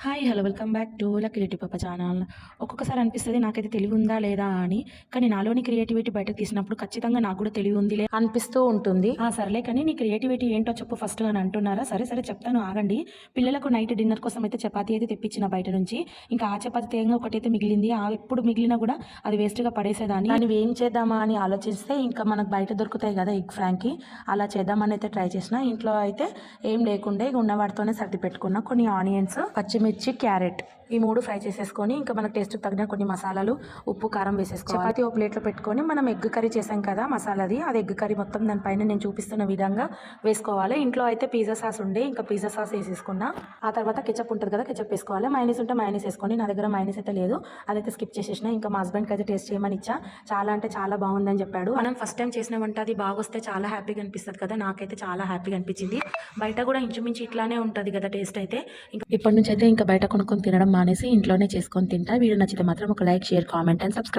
Hi hello welcome back to lucky little పాప channel. ఒక్కొక్కసారి అనిపిస్తుంది నాకైతే తెలివి ఉందా లేదా అని. కానీ నాలోని క్రియేటివిటీ బయటకు తీసినప్పుడు ఖచ్చితంగా నాకు కూడా తెలివి ఉందిలే అనిపిస్తూ ఉంటుంది. సర్లే కానీ నీ క్రియేటివిటీ ఏంటో చెప్పు ఫస్ట్ అని అంటున్నారా? సరే సరే చెప్తాను ఆగండి. పిల్లలకు నైట్ డిన్నర్ కోసం అయితే చపాతీ అయితే తెప్పించిన బయట నుంచి. ఇంకా ఆ చపాతీ తేంగా ఒకటైతే మిగిలింది. ఎప్పుడు మిగిలినా కూడా అది వేస్ట్గా పడేసేదాన్ని. దాన్ని ఏం చేద్దామా అని ఆలోచిస్తే ఇంకా మనకు బయట దొరుకుతాయి కదా ఎగ్ ఫ్రాంక్కి, అలా చేద్దామని అయితే ట్రై చేసిన. ఇంట్లో అయితే ఏం లేకుండే ఉన్న వాటితోనే సర్ది పెట్టుకున్నా. కొన్ని ఆనియన్స్, పచ్చిమిర్చి, క్యారెట్ ఈ 3 ఫ్రై చేసేసుకొని ఇంకా మనకు టేస్ట్కి తగిన కొన్ని మసాలాలు, ఉప్పు, కారం వేసేసుకోవాలి. చపాతీ ఒక ప్లేట్లో పెట్టుకొని మనం ఎగ్ కర్రీ చేసాం కదా మసాలాది, అది ఎగ్ కర్రీ మొత్తం దానిపైన నేను చూపిస్తున్న విధంగా వేసుకోవాలి. ఇంట్లో అయితే పిజ్జా సాస్ ఉండే, ఇంకా పిజ్జా సాస్ వేసేసుకున్నా. ఆ తర్వాత కెచప్ ఉంటుంది కదా, కెచప్ వేసుకోవాలి. మైనీస్ ఉంటే మైనీస్ వేసుకోండి. నా దగ్గర మైనీస్ అయితే లేదు, అదైతే స్కిప్ చేసేసిన. ఇంకా మా హస్బెండ్కి అయితే టేస్ట్ చేయమని ఇచ్చా. చాలా అంటే చాలా బాగుందని చెప్పాడు. మనం ఫస్ట్ టైం చేసిన వంట అది బాగా వస్తే చాలా హ్యాపీగా అనిపిస్తుంది కదా, నాకైతే చాలా హ్యాపీగా అనిపించింది. బయట కూడా ఇంచుమించు ఇట్లానే ఉంటుంది కదా టేస్ట్ అయితే. ఇంకా ఇప్పటి నుంచి అయితే ఇంకా బయట కొనుక్కొని తినడం మానేసి ఇంట్లోనే చేసుకొని తింటా. వీడియో నచ్చితే మాత్రం ఒక like, share, comment and subscribe.